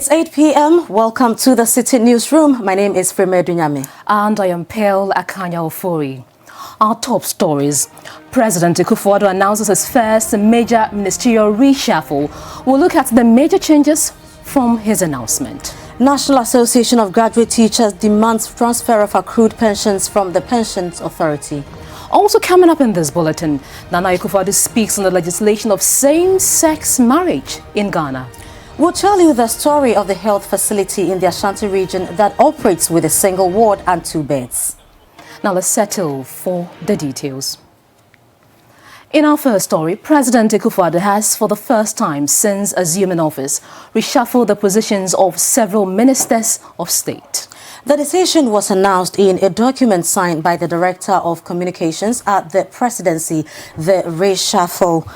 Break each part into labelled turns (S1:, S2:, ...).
S1: It's 8 p.m. Welcome to the Citi Newsroom. My name is Freme Dunyame.
S2: And I am Pearl Akanya Ofori. Our top stories. President Akufo-Addo announces his first major ministerial reshuffle. We'll look at the major changes from his announcement.
S1: National Association of Graduate Teachers demands transfer of accrued pensions from the Pensions Authority.
S2: Also coming up in this bulletin, Nana Akufo-Addo speaks on the legislation of same-sex marriage in Ghana.
S1: We'll tell you the story of the health facility in the Ashanti region that operates with a single ward and 2 beds.
S2: Now let's settle for the details. In our first story, President Akufo-Addo has, for the first time since assuming office, reshuffled the positions of several ministers of state.
S1: The decision was announced in a document signed by the Director of Communications at the Presidency. The reshuffle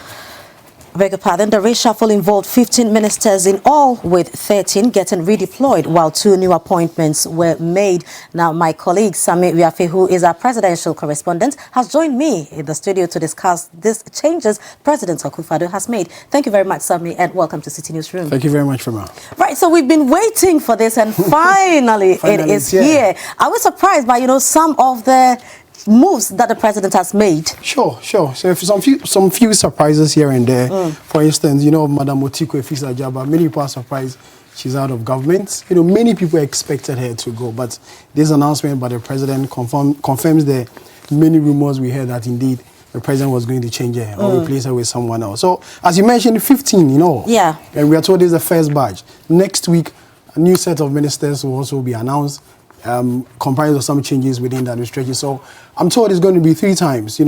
S1: involved 15 ministers in all, with 13 getting redeployed, while 2 new appointments were made. Now, my colleague Sami Wiafe, who is our presidential correspondent, has joined me in the studio to discuss these changes President Akufo-Addo has made. Thank you very much, Sami, and welcome to Citi Newsroom.
S3: Thank you very much, Fema.
S1: Right, so we've been waiting for this, and finally, it is here. I was surprised by, some of the moves that the president has made.
S3: Sure. So some few surprises here and there. For instance, Madam Otiko Efisa-Jaba, many people are surprised she's out of government. Many people expected her to go, but this announcement by the president confirms the many rumors we heard that indeed the president was going to change her or replace her with someone else. So, as you mentioned, 15,
S1: Yeah.
S3: And we are told this is the first batch. Next week, a new set of ministers will also be announced, comprised of some changes within the administration. So I'm told it's going to be 3 times,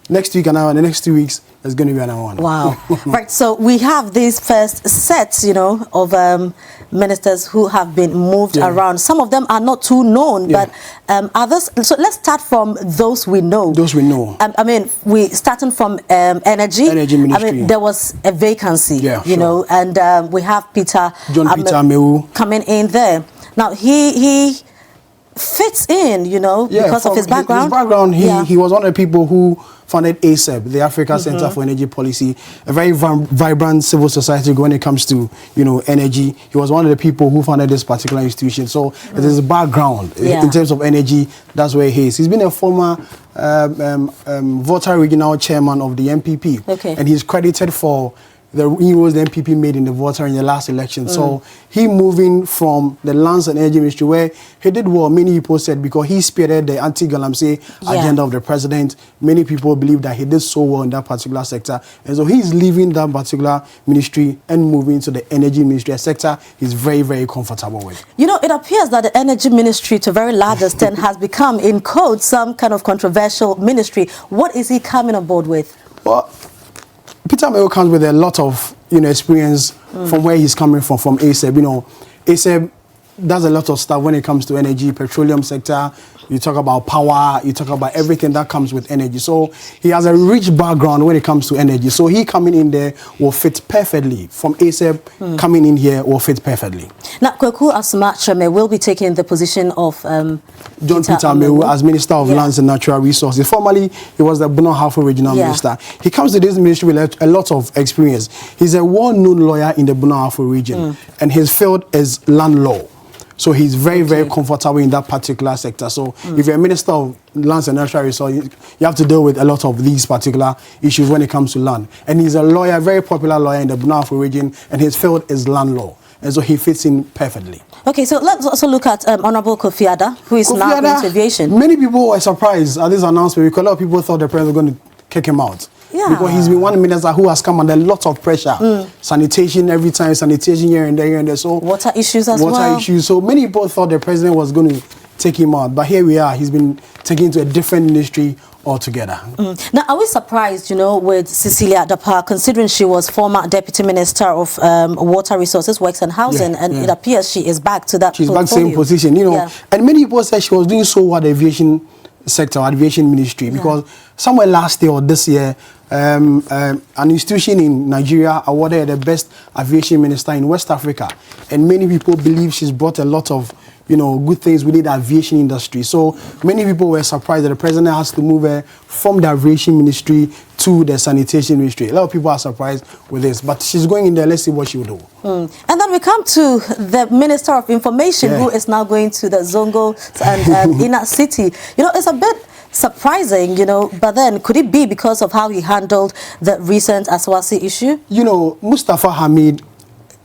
S3: next week and the next 2 weeks there's going to be another one.
S1: Wow. Right, so we have these first sets, of ministers who have been moved around. Some of them are not too known, but others. So let's start from those we know.
S3: Those we know.
S1: We starting from energy.
S3: Energy Ministry.
S1: There was a vacancy, and we have
S3: John Peter Mewu
S1: coming in there. Now he fits in, because of his background.
S3: He was one of the people who founded ASEP, the Africa Center for Energy Policy, a very vibrant civil society when it comes to, energy. He was one of the people who founded this particular institution. So it is background in terms of energy. That's where he is. He's been a former Volta Regional Chairman of the MPP, and he's credited for the inroads the MPP made in the Volta in the last election. So he moving from the Lands and Energy Ministry, where he did what many people said, because he spearheaded the anti-Galamsey agenda of the president. Many people believe that he did so well in that particular sector. And so he's leaving that particular ministry and moving to the Energy Ministry, a sector he's very, very comfortable with.
S1: It appears that the Energy Ministry, to a very large extent, has become, in code, some kind of controversial ministry. What is he coming aboard with?
S3: Well, Peter Mewu comes with a lot of experience from where he's coming from ASEP. ASEP does a lot of stuff when it comes to energy, petroleum sector. You talk about power, you talk about everything that comes with energy. So he has a rich background when it comes to energy. So he coming in there will fit perfectly. From ASEP coming in here will fit perfectly.
S1: Now, Kweku Asma-Treme will be taking the position of
S3: John Peter Mewu as Minister of Lands and Natural Resources. Formerly, he was the Bono Halfo Regional Minister. He comes to this ministry with a lot of experience. He's a well-known lawyer in the Bono Halfo region, and his field is land law. So he's very, very comfortable in that particular sector. So if you're a Minister of Lands and Natural Resources, you have to deal with a lot of these particular issues when it comes to land. And he's a lawyer, very popular lawyer in the Bono Halfo region, and his field is land law. And so he fits in perfectly. Okay, so let's also look at Honorable Kofi Adda, who is now into aviation. Many people were surprised at this announcement because a lot of people thought the president was going to kick him out.
S1: Yeah.
S3: Because he's been one minister who has come under a lot of pressure. Sanitation every time, sanitation here and there. So
S1: water issues as well.
S3: Water issues. So many people thought the president was going to take him out. But here we are. He's been taken to a different ministry altogether.
S1: Now, are we surprised, with Cecilia Dapa, considering she was former Deputy Minister of Water Resources, Works and Housing, and it appears she is back to that portfolio.
S3: She's back same position, And many people said she was doing so well at the aviation sector, aviation ministry, because somewhere last year or this year, an institution in Nigeria awarded the best aviation minister in West Africa, and many people believe she's brought a lot of good things within the aviation industry. So many people were surprised that the president has to move her from the aviation ministry to the sanitation ministry. A lot of people are surprised with this, but she's going in there. Let's see what she will do.
S1: And then we come to the Minister of Information, who is now going to the Zongo and Inner City. It's a bit surprising, but then could it be because of how he handled the recent Aswasi issue?
S3: Mustafa Hamid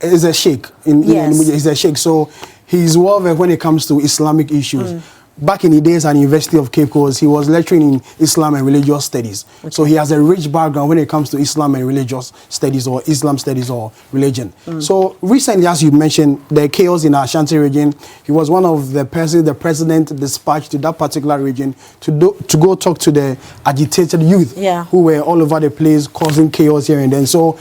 S3: is a sheikh. He's a sheikh, so he's well versed when it comes to Islamic issues. Back in the days at the University of Cape Coast, he was lecturing in Islam and religious studies. Okay. So he has a rich background when it comes to Islam and religious studies, or Islam studies, or religion. So recently, as you mentioned, the chaos in Ashanti region, he was one of the persons the president dispatched to that particular region to go talk to the agitated youth who were all over the place causing chaos here and then. So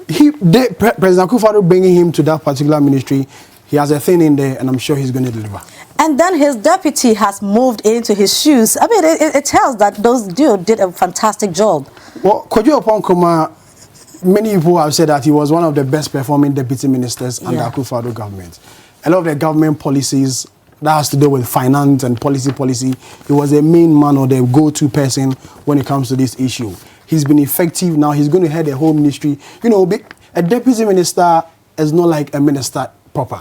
S3: President Akufo-Addo bringing him to that particular ministry, he has a thing in there, and I'm sure he's going to deliver.
S1: And then his deputy has moved into his shoes. I mean, it tells that those dude did a fantastic job.
S3: Well, Kojo Oppong-Kuma, many people have said that he was one of the best performing deputy ministers under Akufo-Addo government. A lot of the government policies that has to do with finance and policy, he was the main man or the go-to person when it comes to this issue. He's been effective. Now he's going to head the whole ministry. A deputy minister is not like a minister proper.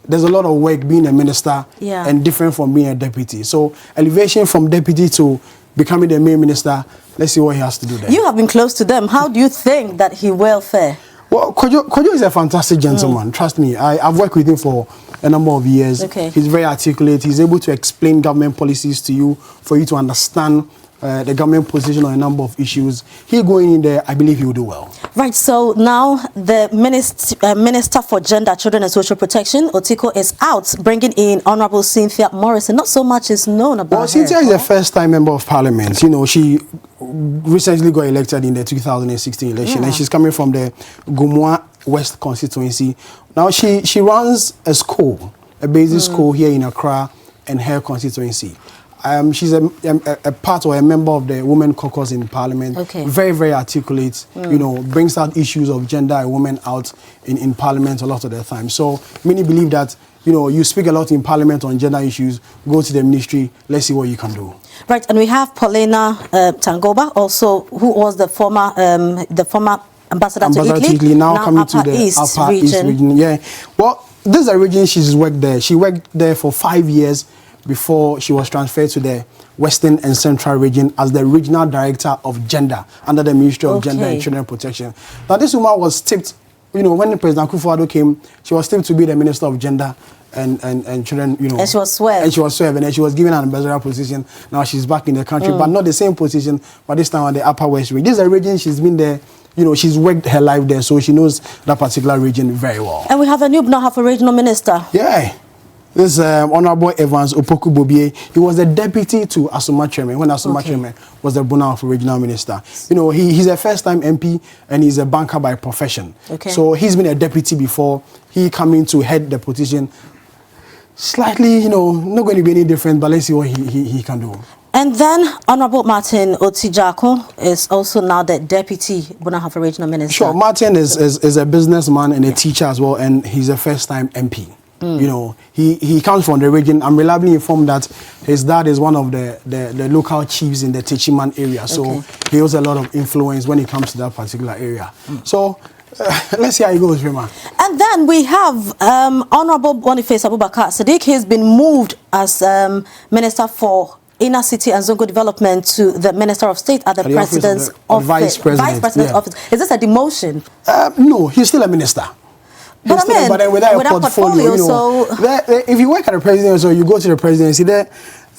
S3: There's a lot of work being a minister and different from being a deputy. So elevation from deputy to becoming the main minister, let's see what he has to do there. You
S1: have been close to them. How do you think that he will fare?
S3: Well, Kojo is a fantastic gentleman. Trust me. I've worked with him for a number of years.
S1: Okay.
S3: He's very articulate. He's able to explain government policies to you for you to understand the government position on a number of issues. He going in there, I believe he will do well.
S1: Right, so now the Minister for Gender, Children and Social Protection, Otiko, is out, bringing in Honorable Cynthia Morrison. Not so much is known about her.
S3: Cynthia is a first-time member of parliament. She recently got elected in the 2016 election, and she's coming from the Gumua West constituency. Now she runs a school, a basic school here in Accra and her constituency. She's a part or a member of the Women Caucus in Parliament.
S1: Okay.
S3: Very, very articulate. Brings out issues of gender and women out in Parliament a lot of the time. So many believe that you speak a lot in Parliament on gender issues. Go to the ministry. Let's see what you can do.
S1: Right, and we have Paulina Tangoba, also who was the former ambassador to Italy.
S3: Now coming to the Upper East region. Yeah. Well, this is a region she's worked there. She worked there for 5 years before she was transferred to the Western and Central region as the Regional Director of Gender under the Ministry of Gender and Children Protection. Now, this woman was tipped, when President Akufo-Addo came, she was tipped to be the Minister of Gender and Children,
S1: And she was swerved.
S3: And she was swerved, and then she was given an ambassador position. Now she's back in the country, but not the same position, but this time on the Upper West region. This is a region she's been there. She's worked her life there, so she knows that particular region very well.
S1: And we have a new Bnahafa regional minister.
S3: Yeah. This Honorable Evans Opoku Bobie, he was the deputy to Asuma Chairman when Asuma Chairman was the Bnahafa regional minister. He's a first-time MP and he's a banker by profession.
S1: Okay.
S3: So he's been a deputy before. He coming to head the position. Slightly, not going to be any different, but let's see what he can do.
S1: And then Honorable Martin Otijako is also now the deputy Bnahafa regional minister.
S3: Sure, Martin is a businessman and a teacher as well, and he's a first-time MP. He comes from the region. I'm reliably informed that his dad is one of the local chiefs in the Techiman area. So he has a lot of influence when it comes to that particular area. So let's see how it goes, Rima.
S1: And then we have Honorable Boniface Abubakar Sadiq. He's been moved as Minister for Inner City and Zongo Development to the Minister of State at the President's office.
S3: Vice President's
S1: office. Is this a demotion?
S3: No, he's still a minister.
S1: But I mean,
S3: without a portfolio,
S1: so
S3: if you work at the presidency or you go to the presidency, there's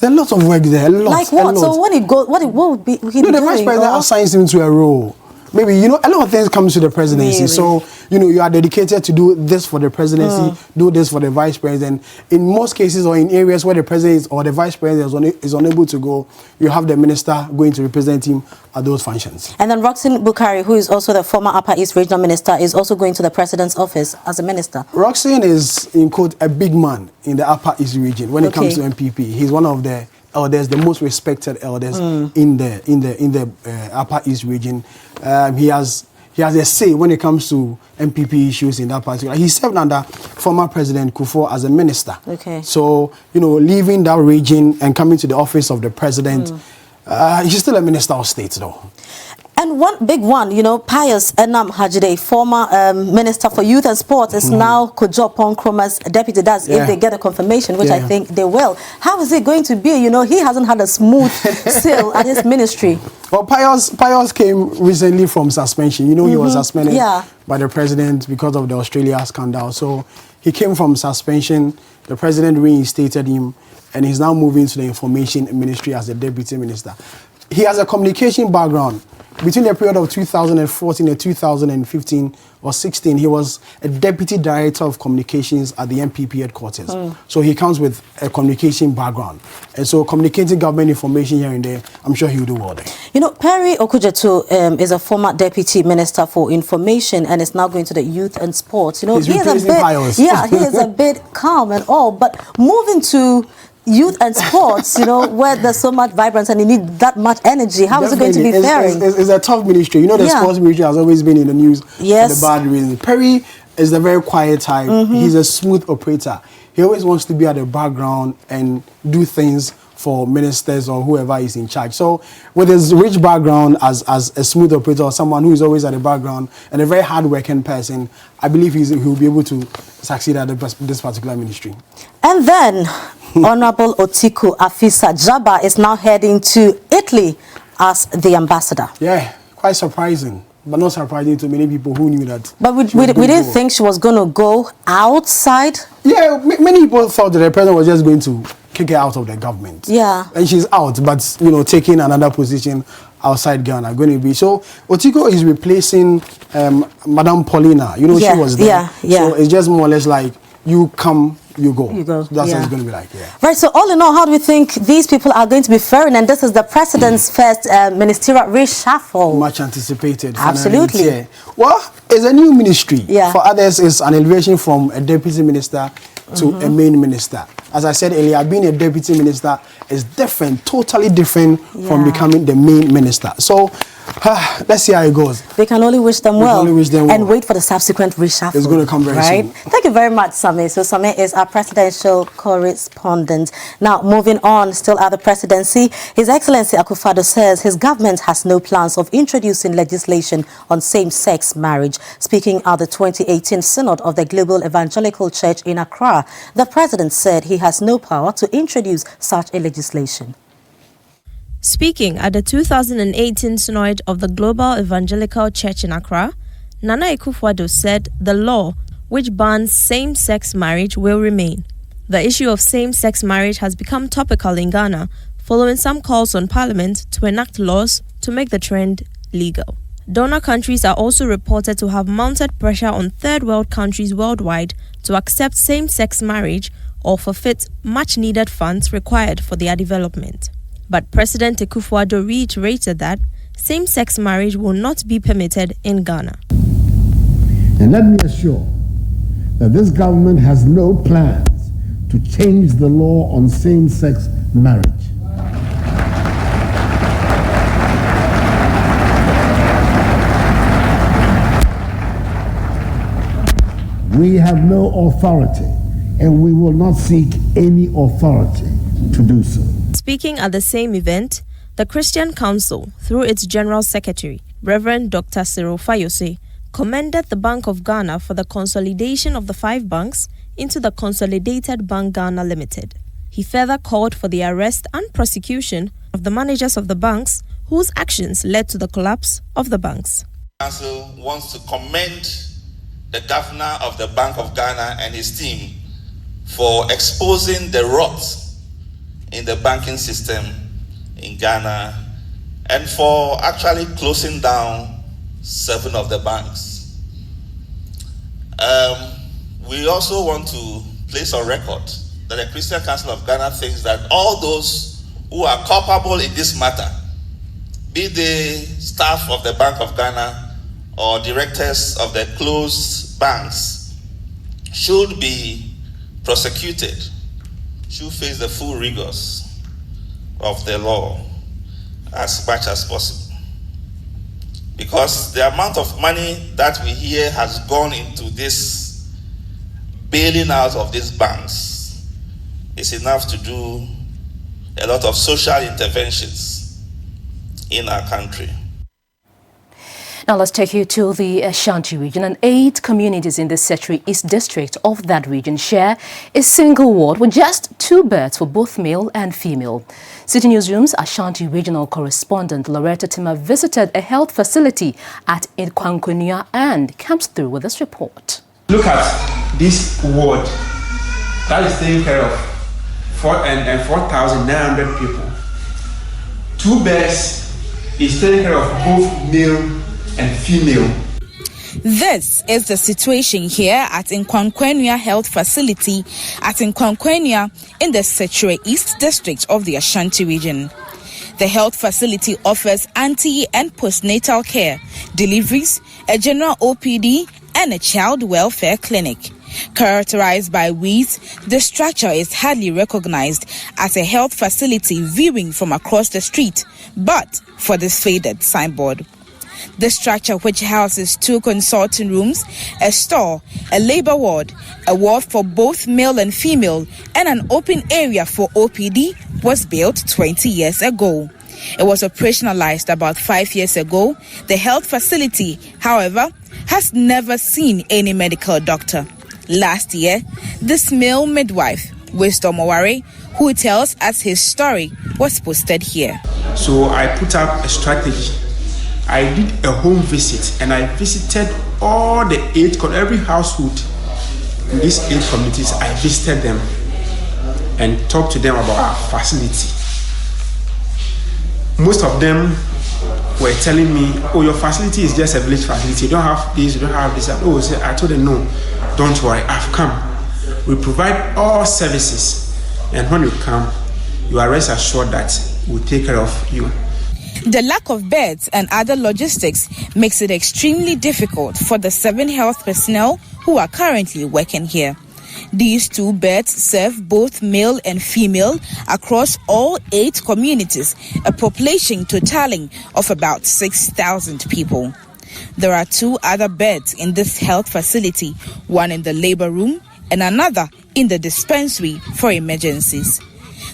S3: a lot of work there.
S1: Like what? So when it goes, what would be?
S3: The vice president assigns him to a role. Maybe, a lot of things come to the presidency. Really? So, you are dedicated to do this for the presidency, do this for the vice president. In most cases or in areas where the president or the vice president is unable to go, you have the minister going to represent him at those functions.
S1: And then Roxanne Bukari, who is also the former Upper East Regional Minister, is also going to the president's office as a minister.
S3: Roxanne is, in quote, a big man in the Upper East region when it comes to MPP. He's one of the elders, the most respected elders in the Upper East region. He he has a say when it comes to MPP issues in that particular. He served under former President Kufuor as a minister.
S1: Okay.
S3: So, you know, leaving that region and coming to the office of the president, he's still a minister of state, though.
S1: And one big one, you know, Pius Enam Hajide, former Minister for Youth and Sports, is now Kojo Kroma's deputy. That's if they get a confirmation, which I think they will. How is it going to be? You know, he hasn't had a smooth sail at his ministry.
S3: Well, Pius came recently from suspension. You know, he was suspended by the president because of the Australia scandal. So he came from suspension. The president reinstated him, and he's now moving to the information ministry as the deputy minister. He has a communication background. Between the period of 2014 and 2015 or 16, he was a deputy director of communications at the MPP headquarters. So he comes with a communication background. And so communicating government information here and there, I'm sure he'll do well there.
S1: You know, Perry Okujeto is a former deputy minister for information and is now going to the youth and sports. You know, he is a bit, he is a bit calm and all, but moving to youth and sports, you know, where there's so much vibrance and you need that much energy. How is it going to be faring?
S3: It's a tough ministry. You know, the sports ministry has always been in the news for the bad reasons. Perry is a very quiet type. He's a smooth operator. He always wants to be at the background and do things for ministers or whoever is in charge. So with his rich background as a smooth operator or someone who is always at the background and a very hard-working person, I believe he'll be able to succeed at this particular ministry. And
S1: then Honorable Otiku Afisa Jaba is now heading to Italy as the ambassador.
S3: Yeah, quite surprising, but not surprising to many people who knew that.
S1: But we didn't think she was going to go outside.
S3: Yeah, many people thought that the president was just going to kick her out of the government.
S1: Yeah.
S3: And she's out, but, you know, taking another position outside Ghana, going to be. So Otiko is replacing Madame Paulina. You know, she was there. So it's just more or less like, you come, you go. So that's what it's going to be like,
S1: Right, so all in all, how do we think these people are going to be faring? And this is the president's first ministerial reshuffle.
S3: Much anticipated.
S1: Absolutely.
S3: Well, it's a new ministry. For others, it's an elevation from a deputy minister to a main minister. As I said earlier, being a deputy minister is different, totally different from becoming the main minister. So let's see how it goes.
S1: We can only wish them well. And wait for the subsequent reshuffle.
S3: It's going to come very soon.
S1: Thank you very much, Sami. So Sami is our presidential correspondent. Now, moving on, still at the presidency, His Excellency Akufo-Addo says his government has no plans of introducing legislation on same-sex marriage. Speaking at the 2018 Synod of the Global Evangelical Church in Accra, the president said he has no power to introduce such a legislation.
S4: Speaking at the 2018 Synod of the Global Evangelical Church in Accra, Nana Akufo-Addo said the law which bans same-sex marriage will remain. The issue of same-sex marriage has become topical in Ghana following some calls on Parliament to enact laws to make the trend legal. Donor countries are also reported to have mounted pressure on third world countries worldwide to accept same-sex marriage or forfeit much-needed funds required for their development. But President Akufo-Addo reiterated that same-sex marriage will not be permitted in Ghana.
S5: And let me assure that this government has no plans to change the law on same-sex marriage. We have no authority, and we will not seek any authority to do so.
S4: Speaking at the same event, the Christian Council, through its General Secretary, Reverend Dr. Cyril Fayose, commended the Bank of Ghana for the consolidation of the 5 banks into the Consolidated Bank Ghana Limited. He further called for the arrest and prosecution of the managers of the banks whose actions led to the collapse of the banks.
S6: The Council wants to commend the Governor of the Bank of Ghana and his team for exposing the rot in the banking system in Ghana and for actually closing down 7 of the banks. We also want to place on record that the Christian Council of Ghana thinks that all those who are culpable in this matter, be they staff of the Bank of Ghana or directors of the closed banks, should be prosecuted, should face the full rigors of the law as much as possible. because the amount of money that we hear has gone into this bailing out of these banks is enough to do a lot of social interventions in our country.
S2: Now let's take you to the Ashanti region, and 8 communities in the Citi East district of that region share a single ward with just 2 beds for both male and female. Citi Newsroom's Ashanti regional correspondent Loretta Tima visited a health facility at Nkwankwenya and comes through with this report.
S7: Look at this ward that is taking care of 4,900 people. 2 beds is taking care of both male and female.
S8: This is the situation here at Nkwankwenya Health Facility at Nkwankwenya in the Citi East District of the Ashanti region. The health facility offers anti- and postnatal care, deliveries, a general OPD, and a child welfare clinic. Characterized by weeds, the structure is hardly recognized as a health facility viewing from across the street, but for this faded signboard. The structure, which houses 2 consulting rooms, a store, a labor ward, a ward for both male and female, and an open area for OPD, was built 20 years ago. It was operationalized about 5 years ago. The health facility, however, has never seen any medical doctor. Last year, this male midwife, Wisdom Oware, who tells us his story, was posted here.
S7: So I put up a strategy. I did a home visit and I visited all the 8, every household in these 8 communities. I visited them and talked to them about our facility. Most of them were telling me, oh, your facility is just a village facility. You don't have this, you don't have this. Oh, I told them, no, don't worry, I've come. We provide all services. And when you come, you are rest assured that we'll take care of you.
S8: The lack of beds and other logistics makes it extremely difficult for the 7 health personnel who are currently working here. These 2 beds serve both male and female across all 8 communities, a population totaling of about 6,000 people. There are 2 other beds in this health facility, one in the labor room and another in the dispensary for emergencies.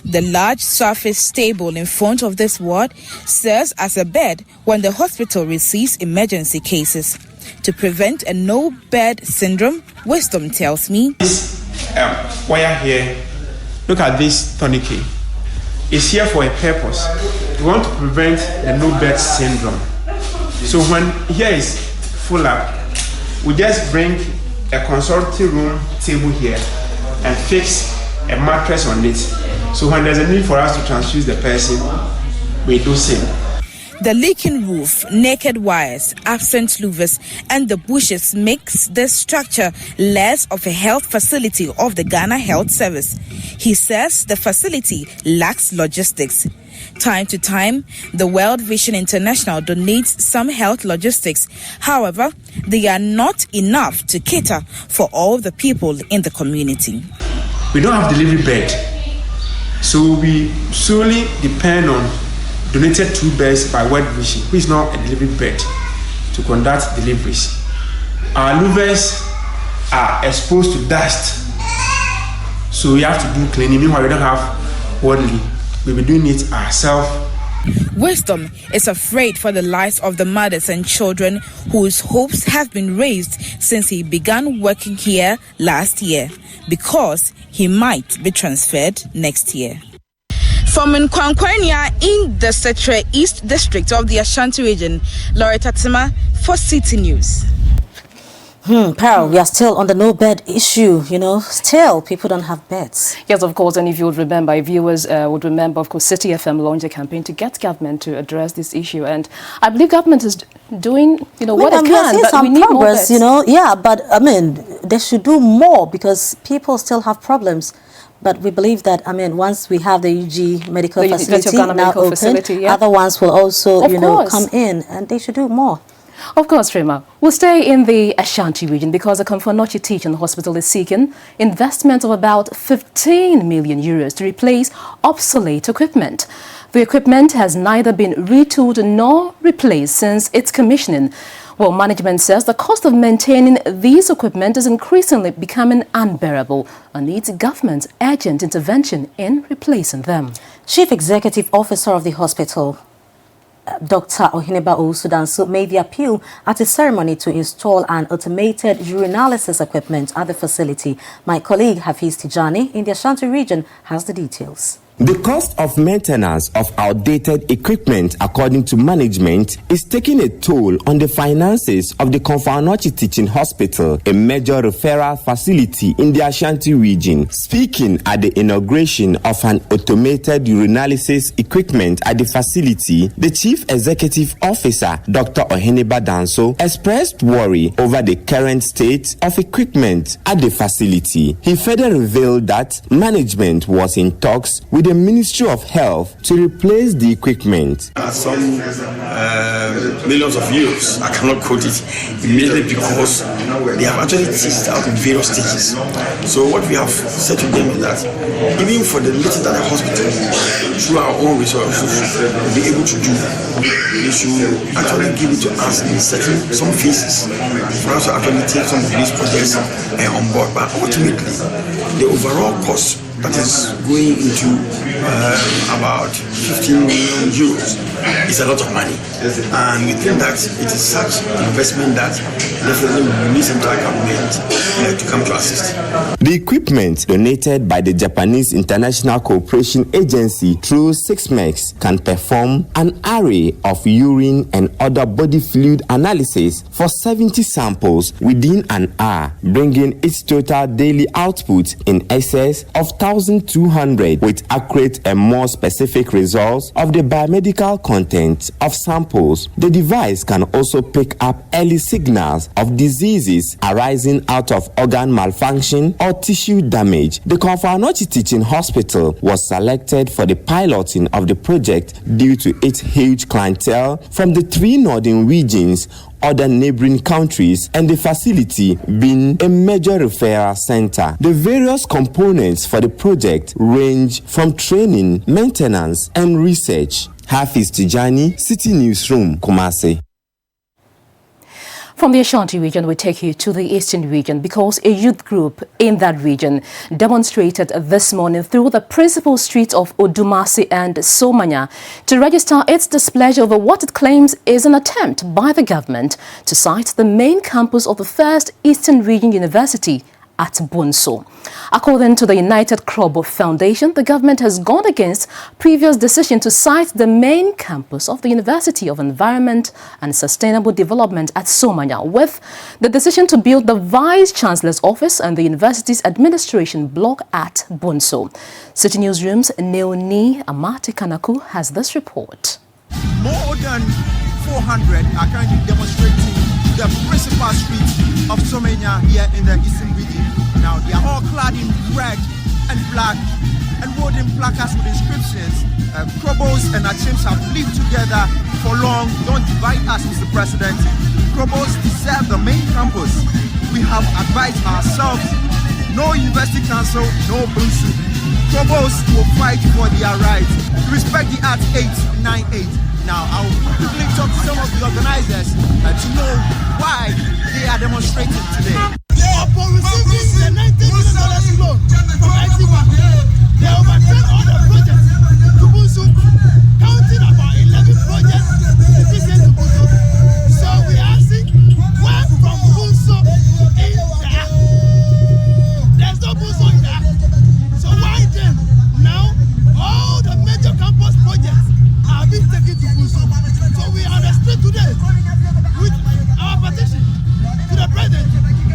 S8: The large surface stable in front of this ward serves as a bed when the hospital receives emergency cases. To prevent a no-bed syndrome, Wisdom tells me,
S7: this wire here, look at this tourniquet. It's here for a purpose. We want to prevent the no-bed syndrome. So when here is full up, we just bring a consulting room table here and fix a mattress on it. So when there's a need for us to transfuse the person, we do same.
S8: The leaking roof, naked wires, absent louvers, and the bushes makes this structure less of a health facility of the Ghana Health Service. He says the facility lacks logistics. Time to time, the World Vision International donates some health logistics. However, they are not enough to cater for all the people in the community.
S7: We don't have delivery bed, so we solely depend on donated 2 beds by World Vision, which is not a delivery bed, to conduct deliveries. Our louvers are exposed to dust, so we have to do cleaning. Meanwhile, we don't have orderly. We'll be doing it ourselves.
S8: Wisdom is afraid for the lives of the mothers and children whose hopes have been raised since he began working here last year, because he might be transferred next year. From Nkwankwenya in the Citi East District of the Ashanti region, Loretta Tima for Citi News.
S1: Pearl, we are still on the no bed issue, still people don't have beds.
S2: Yes, of course, and if you would remember, viewers would remember, of course, Citi FM launched a campaign to get government to address this issue, and I believe government is doing, what it can, but we need more beds.
S1: Yeah, but I mean, they should do more because people still have problems. But we believe that, once we have the UG medical facility now open, other ones will also, come in, and they should do more.
S2: Of course, Rema. We'll stay in the Ashanti region because the Komfo-Anokye Teaching Hospital is seeking investment of about 15 million euros to replace obsolete equipment. The equipment has neither been retooled nor replaced since its commissioning. Well, management says the cost of maintaining these equipment is increasingly becoming unbearable and needs government's urgent intervention in replacing them.
S1: Chief Executive Officer of the hospital, Dr. Oheneba Owusu-Danso, made the appeal at a ceremony to install an automated urinalysis equipment at the facility. My colleague Hafiz Tijani in the Ashanti region has the details.
S9: The cost of maintenance of outdated equipment, according to management, is taking a toll on the finances of the Komfo-Anokye Teaching Hospital, a major referral facility in the Ashanti region. Speaking at the inauguration of an automated urinalysis equipment at the facility, the Chief Executive Officer, Dr. Oheneba Danso, expressed worry over the current state of equipment at the facility. He further revealed that management was in talks with the Ministry of Health to replace the equipment.
S10: Some millions of euros, I cannot quote it immediately because they have actually tested out in various stages. So what we have said to them is that even for the little that the hospital, through our own resources, will be able to do, they should actually give it to us in some phases for us to actually take some of these projects on board. But ultimately, the overall cost that is going into about 15 million euros is a lot of money. And we think that it is such an investment that definitely we need central government to come to assist.
S9: The equipment donated by the Japanese International Cooperation Agency through 6MEX can perform an array of urine and other body fluid analysis for 70 samples within an hour, bringing its total daily output in excess of 1,200 with accurate and more specific results of the biomedical content of samples. The device can also pick up early signals of diseases arising out of organ malfunction or tissue damage. The Komfo-Anokye Teaching Hospital was selected for the piloting of the project due to its huge clientele from the 3 northern regions, other neighboring countries, and the facility being a major referral center. The various components for the project range from training, maintenance, and research. Hafiz Tijani, Citi Newsroom, Kumasi.
S2: From the Ashanti region, we take you to the Eastern region because a youth group in that region demonstrated this morning through the principal streets of Odumasi and Somanya to register its displeasure over what it claims is an attempt by the government to site the main campus of the first Eastern Region University at Bunso. According to the United Krobo Foundation, the government has gone against previous decision to site the main campus of the University of Environment and Sustainable Development at Somanya, with the decision to build the Vice-Chancellor's office and the university's administration block at Bunso. Citi Newsroom's Neoni Amati Kanaku has this report.
S11: More than 400 are currently demonstrating the principal street of Somanya here in the Eastern region. Now, they are all clad in red and black and holding placards with inscriptions. Krobos and Achims have lived together for long. Don't divide us, Mr. President. Krobos deserve the main campus. We have advised ourselves, no University Council, no Bunsu. Krobos will fight for their rights. Respect the Act 898. Now, I'll quickly talk to some of the organizers to know why they are demonstrating today. Upon receiving the $19 million loan from ICBA, they overturned all the projects to Bunsu, counting about 11 projects to Bunsu. So we are asking, where from Bunsu in the act? There's no Bunsu in the act. So why then, now, all the major campus projects are being taken to Bunsu? So we are on the street today with our petition to the president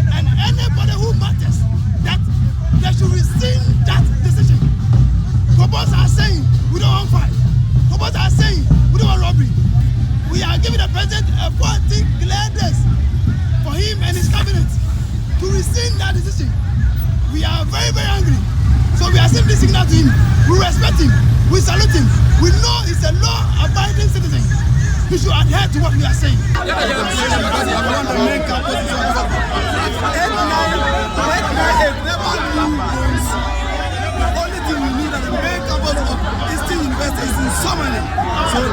S11: and anybody who matters that they should rescind that decision. Kobos are saying we don't want fight. Kobos are saying we don't want robbery. We are giving the president a 40 clear days for him and his cabinet to rescind that decision. We are very, very angry. So we are simply signal to him. We respect him. We salute him. We know he's a law-abiding citizen. He we should adhere to what we are saying. So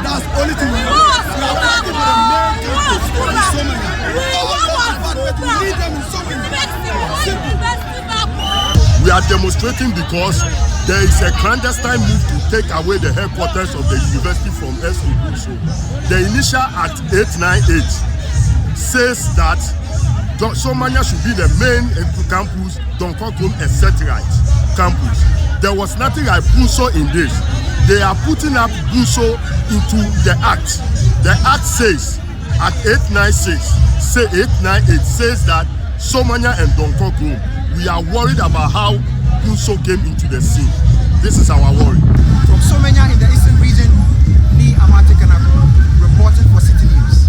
S11: that's the only thing we need. We are fighting for the main campus in Somalia. We need them in Somalia.
S12: We are demonstrating because there is a clandestine move to take away the headquarters of the university from SU. The initial Act 898 says that Somalia should be the main campus, Donkokum, etc. campus. There was nothing like Bunso in this. They are putting up Bunso into the act. The act says, Act 896, say 898 says that Somalia and Donkokum, we are worried about how Bunso came into the scene. This is our worry.
S11: From Somalia in the eastern region, me, Amatikana, reporting for Citi News.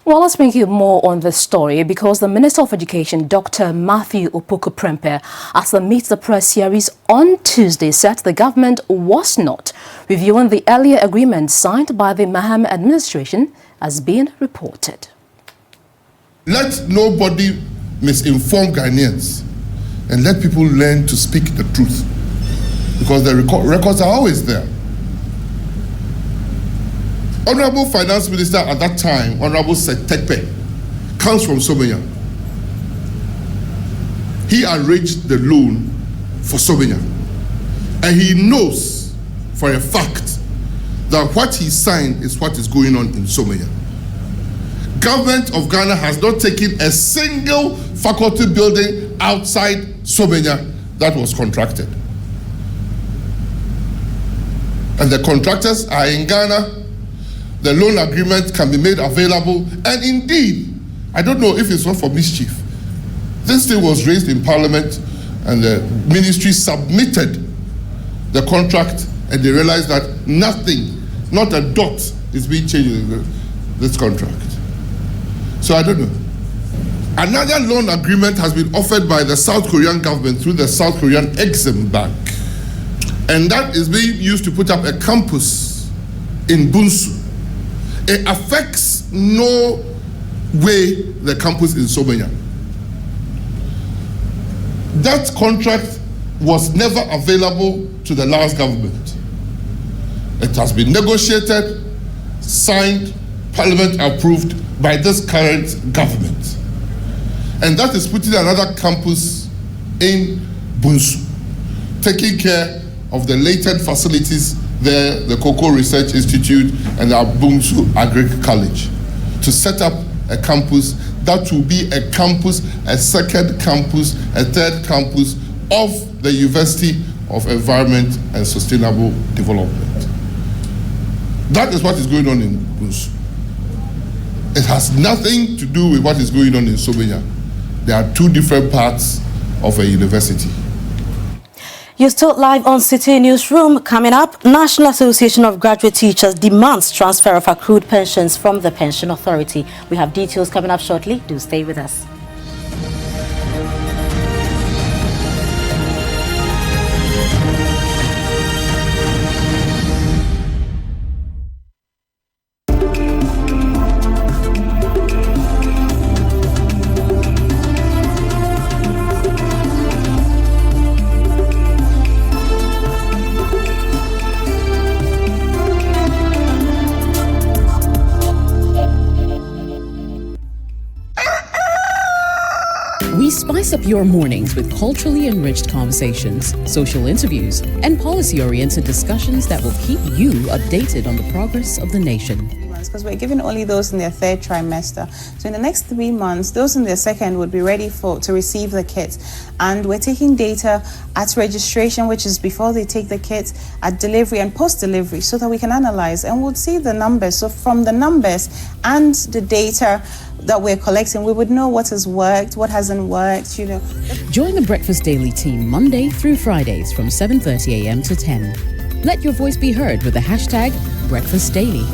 S2: Well, let's bring you more on this story because the Minister of Education, Dr. Matthew Opoku-Prempeh, at the Meet the Press series on Tuesday, said the government was not reviewing the earlier agreement signed by the Mahama administration as being reported.
S13: Let nobody misinform Ghanaians and let people learn to speak the truth because the records are always there. Honorable Finance Minister at that time, Honorable Tekpe, comes from Somalia. He arranged the loan for Somalia. And he knows for a fact that what he signed is what is going on in Somalia. Government of Ghana has not taken a single faculty building outside Somalia that was contracted. And the contractors are in Ghana. The loan agreement can be made available. And indeed, I don't know if it's not for mischief. This thing was raised in Parliament and the ministry submitted the contract and they realized that nothing, not a dot is being changed in this contract. So I don't know. Another loan agreement has been offered by the South Korean government through the South Korean Exim Bank. And that is being used to put up a campus in Bunsu. It affects no way the campus in Somalia. That contract was never available to the last government. It has been negotiated, signed, Parliament approved by this current government. And that is putting another campus in Bunsu, taking care of the latent facilities there, the Cocoa Research Institute and our Bunsu Agri College, to set up a campus that will be a campus, a second campus, a third campus of the University of Environment and Sustainable Development. That is what is going on in Bunsu. It has nothing to do with what is going on in Somalia. There are two different parts of a university.
S1: You're still live on Citi Newsroom. Coming up, National Association of Graduate Teachers demands transfer of accrued pensions from the Pension Authority. We have details coming up shortly. Do stay with us.
S14: Spice up your mornings with culturally enriched conversations, social interviews, and policy-oriented discussions that will keep you updated on the progress of the nation.
S15: Because we're giving only those in their third trimester. So in the next 3 months, those in their second would be ready to receive the kits. And we're taking data at registration, which is before they take the kits, at delivery and post-delivery, so that we can analyze and we'll see the numbers. So from the numbers and the data that we're collecting, we would know what has worked, what hasn't worked, you know.
S14: Join the Breakfast Daily team Monday through Fridays from 7:30 a.m. to 10. Let your voice be heard with the hashtag Breakfast Daily.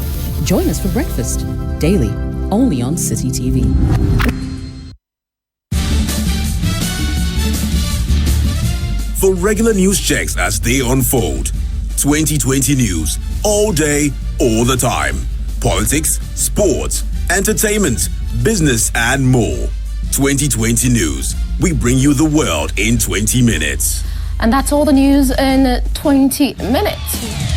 S14: Join us for breakfast daily, only on Citi TV.
S16: For regular news checks as they unfold, 2020 news all day, all the time. politics, sports, entertainment, business, and more. 2020 News. We bring you the world in 20 minutes.
S2: And that's all the news in 20 minutes.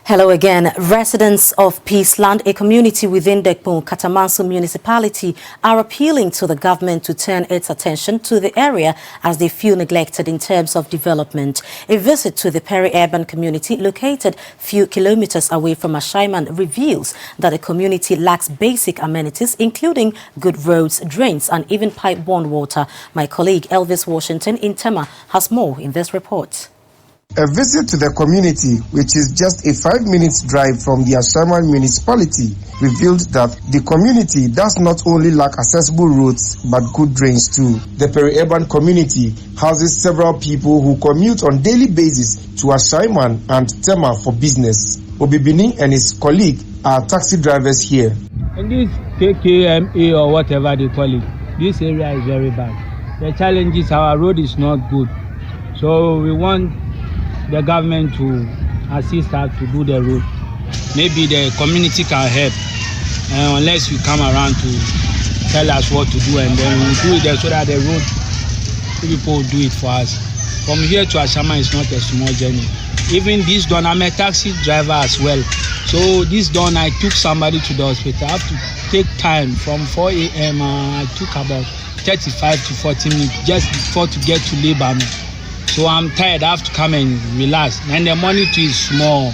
S1: Hello again. Residents of Peaceland, a community within the Katamanso municipality, are appealing to the government to turn its attention to the area as they feel neglected in terms of development. A visit to the peri-urban community located few kilometers away from Ashaiman reveals that the community lacks basic amenities, including good roads, drains, and even pipe-borne water. My colleague Elvis Washington in Tema has more in this report.
S17: A visit to the community, which is just a 5-minute drive from the Ashaiman municipality, revealed that the community does not only lack accessible roads but good drains too. The peri-urban community houses several people who commute on daily basis to Ashaiman and Tema for business. Obibini and his colleague are taxi drivers here.
S18: In this KKMA or whatever they call it, this area is very bad. The challenge is our road is not good. So we want the government to assist us to do the road. Maybe the community can help, unless you come around to tell us what to do, and then we do it there so that the road people will do it for us. From here to Ashaiman is not a small journey. Even this dawn, I'm a taxi driver as well. So this dawn, I took somebody to the hospital. I have to take time from 4 a.m. I took about 35 to 40 minutes just before to get to labor. So I'm tired, I have to come and relax. And the money too is small.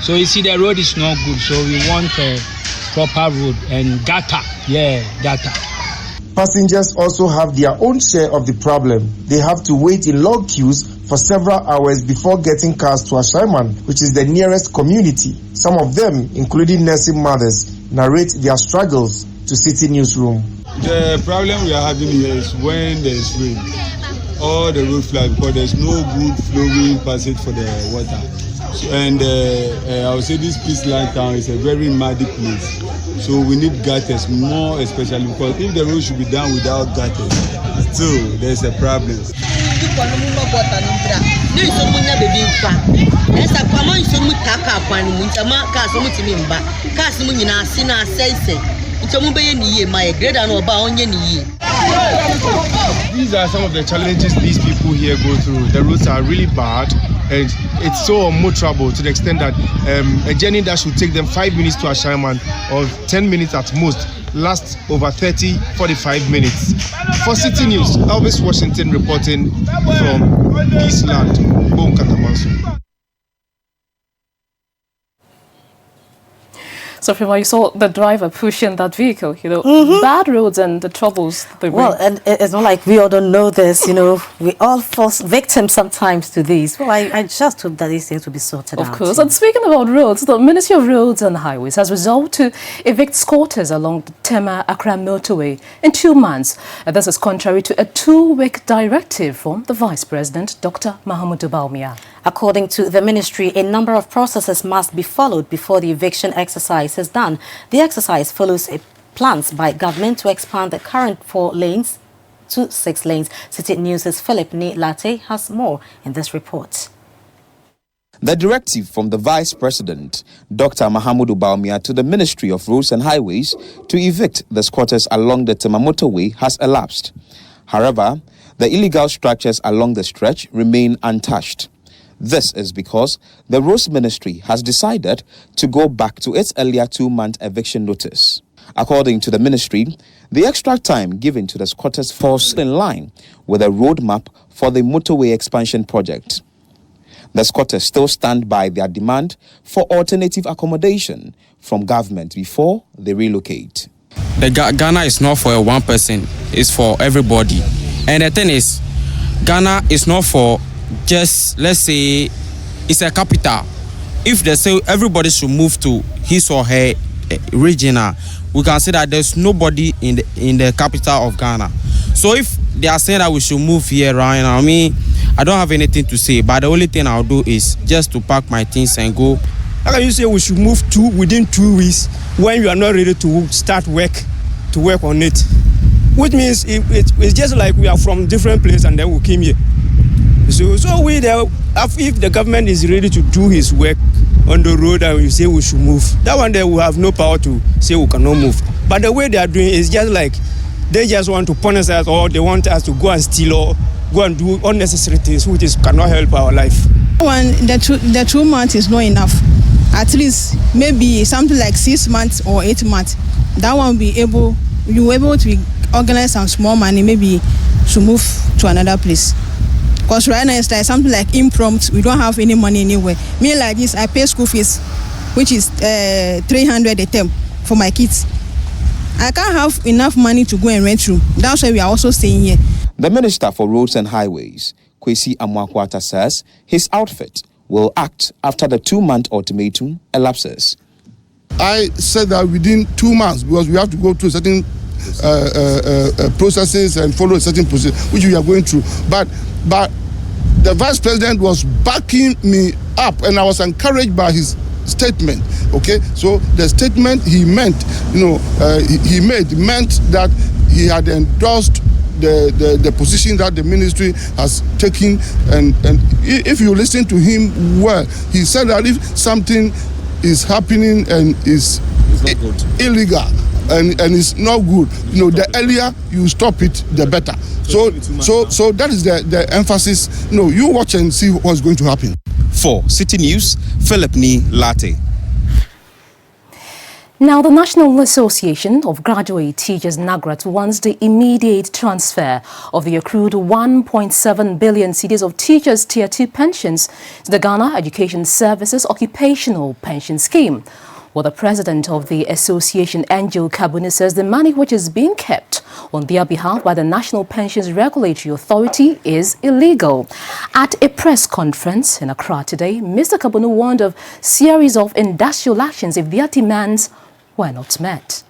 S18: So you see the road is not good. So we want a proper road and gutter. Yeah, gutter.
S17: Passengers also have their own share of the problem. They have to wait in long queues for several hours before getting cars to Ashaiman, which is the nearest community. Some of them, including nursing mothers, narrate their struggles to Citi Newsroom.
S19: The problem we are having here is when there is rain. All the road flat because there's no good flowing passage for the water. And I would say this Peaceland town is a very muddy place. So we need gutters more, especially because if the road should be done without gutters, still there's a problem.
S7: These are some of the challenges these people here go through. The roads are really bad and it's so unmotorable to the extent that a journey that should take them 5 minutes to Ashaiman or 10 minutes at most lasts over 30-45 minutes. For Citi News, Elvis Washington reporting from Peaceland, Katamanso.
S2: So, Fima, you saw the driver pushing that vehicle, bad roads and the troubles.
S1: Well, and it's not like we all don't know this, we all fall victims sometimes to these. Well, I just hope that these things will be sorted out.
S2: Of course. And speaking about roads, the Ministry of Roads and Highways has resolved to evict squatters along the Tema-Accra Motorway in 2 months. And this is contrary to a 2-week directive from the Vice President, Dr. Mahamudu Bawumia.
S1: According to the ministry, a number of processes must be followed before the eviction exercise is done. The exercise follows plans by government to expand the current 4 lanes to 6 lanes. Citi News' Philip Latte has more in this report.
S20: The directive from the Vice President, Dr. Mahamudu Bawumia, to the Ministry of Roads and Highways to evict the squatters along the Tema Motorway has elapsed. However, the illegal structures along the stretch remain untouched. This is because the Roads Ministry has decided to go back to its earlier 2-month eviction notice. According to the ministry, the extra time given to the squatters falls in line with a roadmap for the motorway expansion project. The squatters still stand by their demand for alternative accommodation from government before they relocate.
S21: The Ghana is not for one person, it's for everybody. And the thing is, Ghana is not for just, let's say, it's a capital. If they say everybody should move to his or her region, we can say that there's nobody in the capital of Ghana. So if they are saying that we should move here right now, I mean, I don't have anything to say, but the only thing I'll do is just to pack my things and go.
S3: How can you say we should move within 2 weeks when you are not ready to start work on it? Which means it's just like we are from different places and then we came here. So we there, if the government is ready to do his work on the road and we say we should move, that one day we have no power to say we cannot move. But the way they are doing is just like they just want to punish us, or they want us to go and steal or go and do unnecessary things which cannot help our life.
S22: The 2 months is not enough. At least maybe something like 6 months or 8 months. That one you will be able to organize some small money, maybe to move to another place. Because right now it's like something like impromptu. We don't have any money anywhere. Me like this, I pay school fees, which is 300 a term for my kids. I can't have enough money to go and rent room. That's why we are also staying here.
S20: The Minister for Roads and Highways, Kwesi Amwakwata, says his outfit will act after the 2-month ultimatum elapses.
S12: I said that within 2 months, because we have to go through certain processes and follow a certain process, which we are going through. But the Vice President was backing me up, and I was encouraged by his statement. Okay, so the statement he meant, he meant that he had endorsed the position that the ministry has taken, and if you listen to him well, he said that if something is happening and is illegal and it's not good, the earlier you stop it, the better. So that is the emphasis. You watch and see what's going to happen.
S20: For Citi News, Philip Ni Latte.
S2: Now, the National Association of Graduate Teachers, NAGRAT, wants the immediate transfer of the accrued 1.7 billion cedis of teachers' Tier 2 pensions to the Ghana Education Services Occupational Pension Scheme. Well, the president of the association, Angel Kabuni, says the money which is being kept on their behalf by the National Pensions Regulatory Authority is illegal. At a press conference in Accra today, Mr. Kabuni warned of a series of industrial actions if their demands were not met.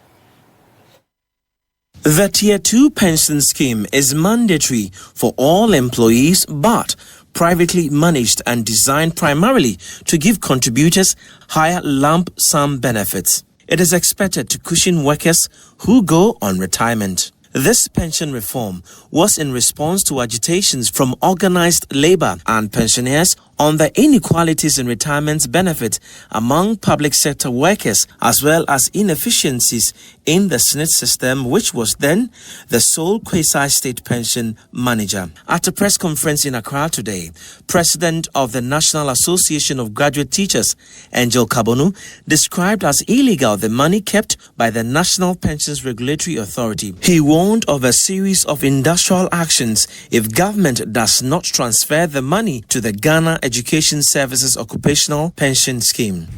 S23: The Tier 2 pension scheme is mandatory for all employees, but privately managed and designed primarily to give contributors higher lump sum benefits. It is expected to cushion workers who go on retirement. This pension reform was in response to agitations from organized labor and pensioners on the inequalities in retirement benefit among public sector workers, as well as inefficiencies in the SNIT system, which was then the sole quasi-state pension manager. At a press conference in Accra today, President of the National Association of Graduate Teachers, Angel Kabonu, described as illegal the money kept by the National Pensions Regulatory Authority. He warned of a series of industrial actions if government does not transfer the money to the Ghana Education Services Occupational Pension Scheme.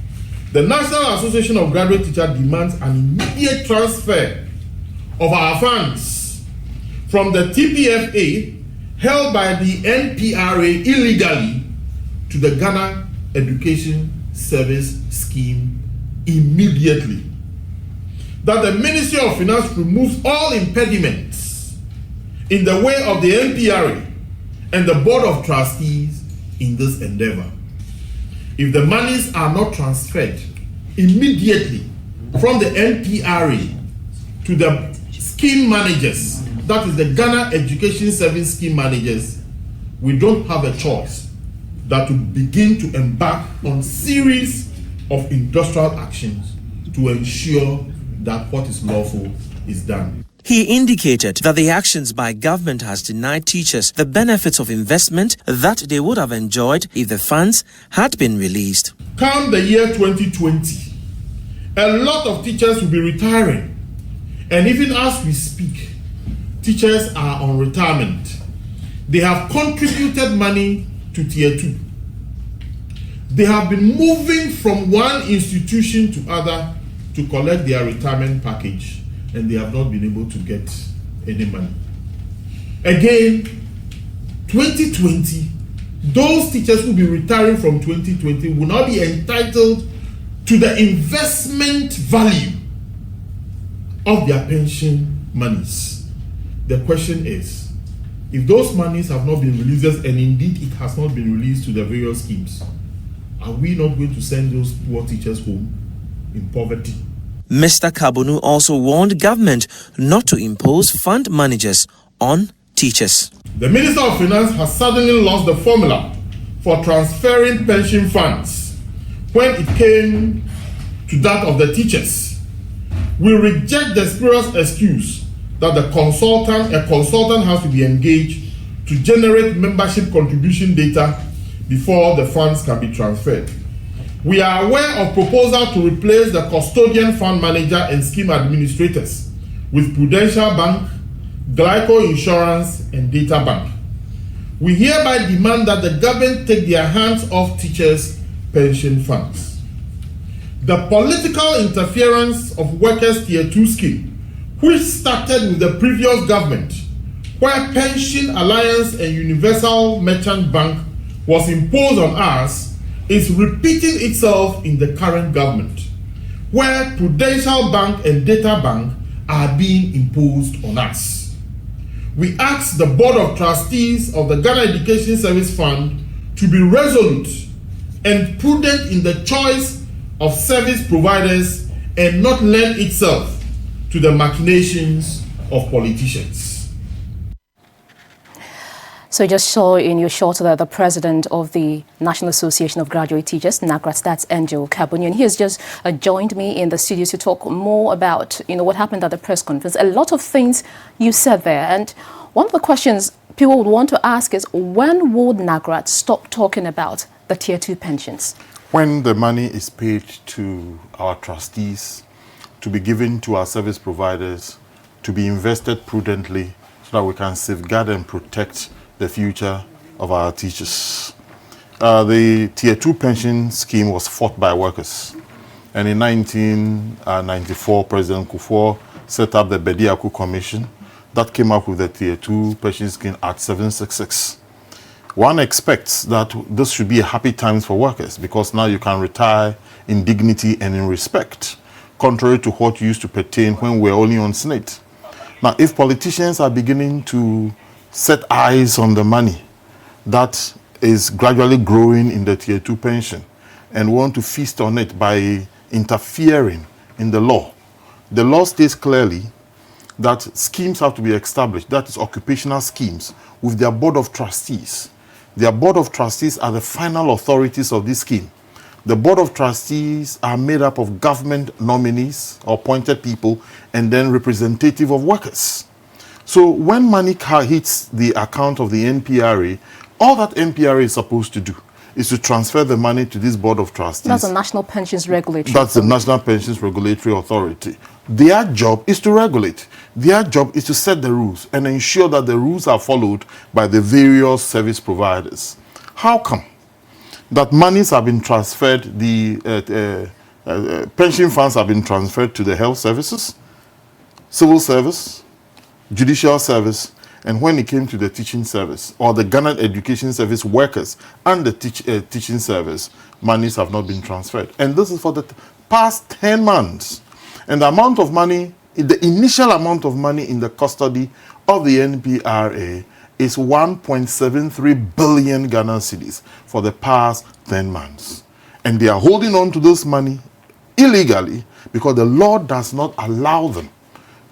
S24: The National Association of Graduate Teachers demands an immediate transfer of our funds from the TPFA held by the NPRA illegally to the Ghana Education Service Scheme immediately. That the Ministry of Finance removes all impediments in the way of the NPRA and the Board of Trustees in this endeavor. If the monies are not transferred immediately from the NPRA to the scheme managers, that is the Ghana Education Service Scheme managers, we don't have a choice that to begin to embark on series of industrial actions to ensure that what is lawful is done.
S23: He indicated that the actions by government has denied teachers the benefits of investment that they would have enjoyed if the funds had been released.
S24: Come the year 2020, a lot of teachers will be retiring. And even as we speak, teachers are on retirement. They have contributed money to Tier 2. They have been moving from one institution to other to collect their retirement package, and they have not been able to get any money. Again, 2020, those teachers who will be retiring from 2020 will not be entitled to the investment value of their pension monies. The question is, if those monies have not been released, and indeed it has not been released to the various schemes, are we not going to send those poor teachers home in poverty?
S23: Mr. Kabunu also warned government not to impose fund managers on teachers.
S24: The Minister of Finance has suddenly lost the formula for transferring pension funds when it came to that of the teachers. We reject the spurious excuse that a consultant has to be engaged to generate membership contribution data before the funds can be transferred. We are aware of proposal to replace the custodian fund manager and scheme administrators with Prudential Bank, Glyco Insurance, and Data Bank. We hereby demand that the government take their hands off teachers' pension funds. The political interference of Workers' Tier 2 scheme, which started with the previous government, where Pension Alliance and Universal Merchant Bank was imposed on us, is repeating itself in the current government, where Prudential Bank and Data Bank are being imposed on us. We ask the Board of Trustees of the Ghana Education Service Fund to be resolute and prudent in the choice of service providers and not lend itself to the machinations of politicians.
S2: So you just saw in your short that the president of the National Association of Graduate Teachers, NAGRAT, that's Angel Kabunyan, he has just joined me in the studio to talk more about, what happened at the press conference. A lot of things you said there. And one of the questions people would want to ask is, when would NAGRAT stop talking about the Tier 2 pensions?
S4: When the money is paid to our trustees, to be given to our service providers, to be invested prudently so that we can safeguard and protect the future of our teachers. The Tier 2 pension scheme was fought by workers. And in 1994, President Kufuor set up the Bediaku Commission that came up with the Tier 2 pension scheme Act 766. One expects that this should be a happy times for workers because now you can retire in dignity and in respect, contrary to what used to pertain when we were only on Senate. Now, if politicians are beginning to set eyes on the money that is gradually growing in the Tier 2 pension and want to feast on it by interfering in the law. The law states clearly that schemes have to be established, that is occupational schemes, with their board of trustees. Their board of trustees are the final authorities of this scheme. The board of trustees are made up of government nominees, appointed people, and then representative of workers. So when money hits the account of the NPRA, all that NPRA is supposed to do is to transfer the money to this board of trustees.
S2: That's the National Pensions Regulatory
S4: That's the National Pensions Regulatory Authority. Their job is to regulate. Their job is to set the rules and ensure that the rules are followed by the various service providers. How come that monies have been transferred, the pension funds have been transferred to the health services, civil service, judicial service, and when it came to the teaching service or the Ghana Education Service workers and the teaching service, monies have not been transferred. And this is for the past 10 months. And the amount of money, the initial amount of money in the custody of the NPRA is 1.73 billion Ghana cedis for the past 10 months. And they are holding on to this money illegally because the law does not allow them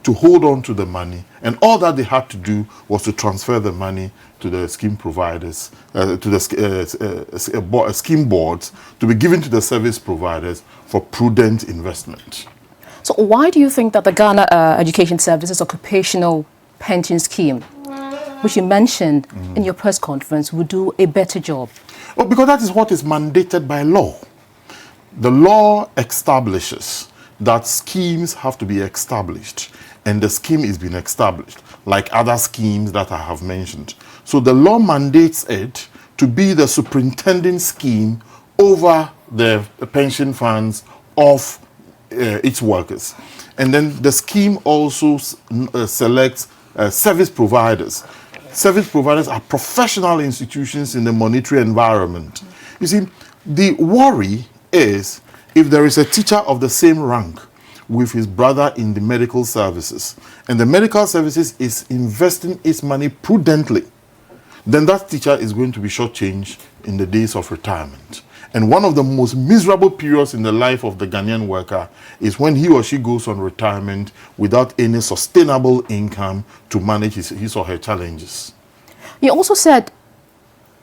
S4: to hold on to the money, and all that they had to do was to transfer the money to the scheme providers, to the scheme boards, to be given to the service providers for prudent investment.
S2: So why do you think that the Ghana Education Services Occupational Pension Scheme, which you mentioned in your press conference, would do a better job?
S4: Well, because that is what is mandated by law. The law establishes that schemes have to be established, and the scheme is being established, like other schemes that I have mentioned. So the law mandates it to be the superintending scheme over the pension funds of its workers. And then the scheme also selects service providers Service providers are professional institutions in the monetary environment. You see, the worry is if there is a teacher of the same rank with his brother in the medical services, and the medical services is investing its money prudently, then that teacher is going to be shortchanged in the days of retirement. And one of the most miserable periods in the life of the Ghanaian worker is when he or she goes on retirement without any sustainable income to manage his or her challenges.
S2: You also said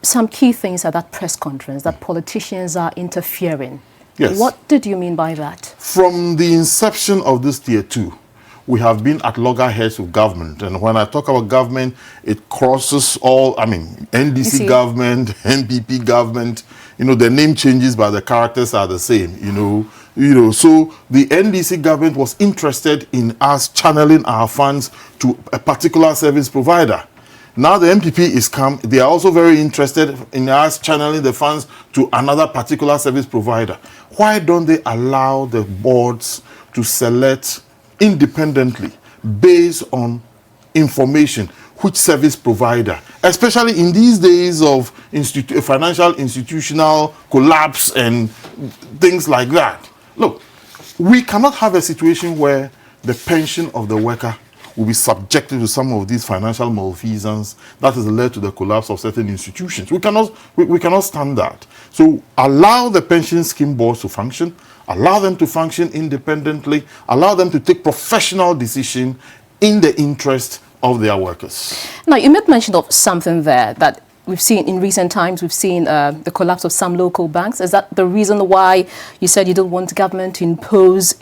S2: some key things at that press conference, that politicians are interfering.
S4: Yes.
S2: What did you mean by that?
S4: From the inception of this Tier 2, we have been at loggerheads with government. And when I talk about government, it crosses all, NDC government, NPP government, the name changes, but the characters are the same, So the NDC government was interested in us channeling our funds to a particular service provider. Now the MPP is come, they are also very interested in us channeling the funds to another particular service provider. Why don't they allow the boards to select independently based on information which service provider, especially in these days of financial institutional collapse and things like that? Look, we cannot have a situation where the pension of the worker will be subjected to some of these financial malfeasance that has led to the collapse of certain institutions. We cannot stand that. So allow the pension scheme boards to function, allow them to function independently, allow them to take professional decisions in the interest of their workers.
S2: Now, you made mention of something there that we've seen in recent times. We've seen the collapse of some local banks. Is that the reason why you said you don't want government to impose,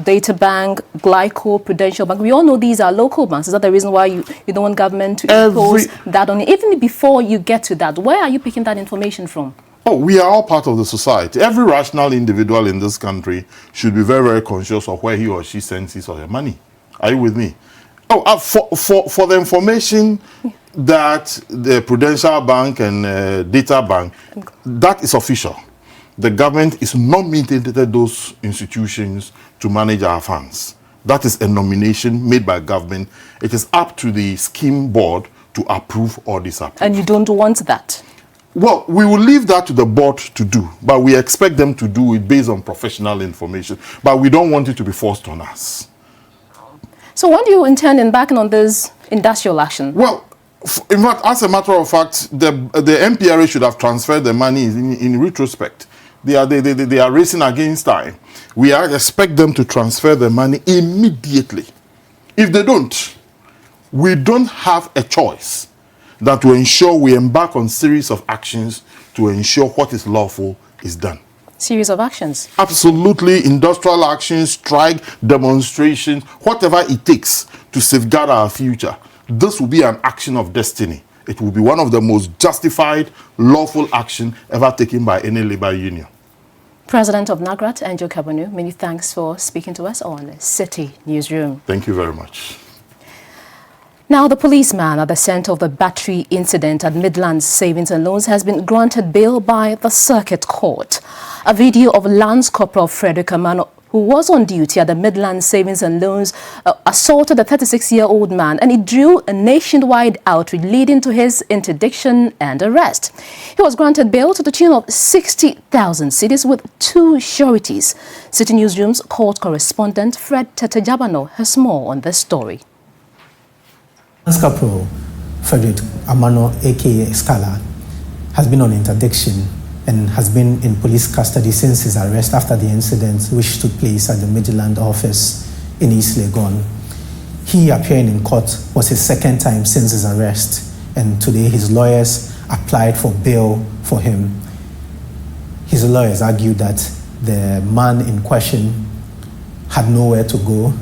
S2: Data Bank, Glyco, Prudential Bank? We all know these are local banks. Is that the reason why you don't want government to impose that on it? Even before you get to that, where are you picking that information from?
S4: Oh, we are all part of the society. Every rational individual in this country should be very, very conscious of where he or she sends his or her money. Are you with me? Oh, for the information that the Prudential Bank and Data Bank, that is official. The government is nominated those institutions to manage our funds. That is a nomination made by government. It is up to the scheme board to approve or disapprove.
S2: And you don't want that?
S4: Well, we will leave that to the board to do, but we expect them to do it based on professional information. But we don't want it to be forced on us.
S2: So when do you intend embarking on this industrial action?
S4: Well, in fact, as a matter of fact, the MPRA should have transferred the money in retrospect. They are racing against time. We expect them to transfer the money immediately. If they don't, we don't have a choice than to ensure we embark on series of actions to ensure what is lawful is done.
S2: Series of actions?
S4: Absolutely. Industrial actions, strike, demonstrations, whatever it takes to safeguard our future. This will be an action of destiny. It will be one of the most justified, lawful action ever taken by any labor union.
S2: President of NAGRAT, Angel Kabanu, many thanks for speaking to us on Citi Newsroom.
S4: Thank you very much.
S2: Now, the policeman at the center of the battery incident at Midlands Savings and Loans has been granted bail by the Circuit Court. A video of Lance Corporal Frederick Amano, who was on duty at the Midlands Savings and Loans, assaulted a 36-year-old man, and it drew a nationwide outreach leading to his interdiction and arrest. He was granted bail to the tune of 60,000 cedis with 2 sureties. Citi Newsroom's court correspondent Fred Tetejabano has more on this story.
S5: Lance Corporal Frederick Amano, aka Scala, has been on interdiction and has been in police custody since his arrest after the incident which took place at the Midland office in East Legon. He appearing in court was his second time since his arrest, and today his lawyers applied for bail for him. His lawyers argued that the man in question had nowhere to go.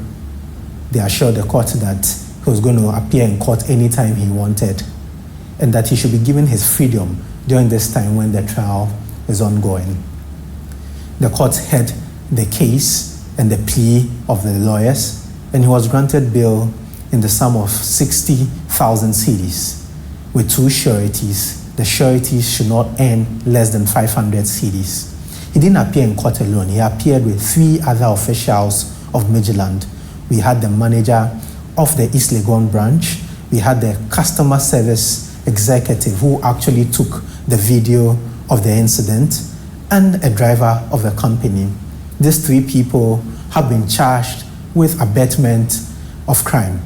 S5: They assured the court that he was going to appear in court anytime he wanted, and that he should be given his freedom during this time when the trial is ongoing. The court heard the case and the plea of the lawyers, and he was granted bail in the sum of 60,000 cedis with 2 sureties. The sureties should not earn less than 500 cedis. He didn't appear in court alone. He appeared with 3 other officials of Midland. We had the manager of the East Legon branch, we had the customer service executive who actually took the video of the incident, and a driver of the company. These 3 people have been charged with abetment of crime.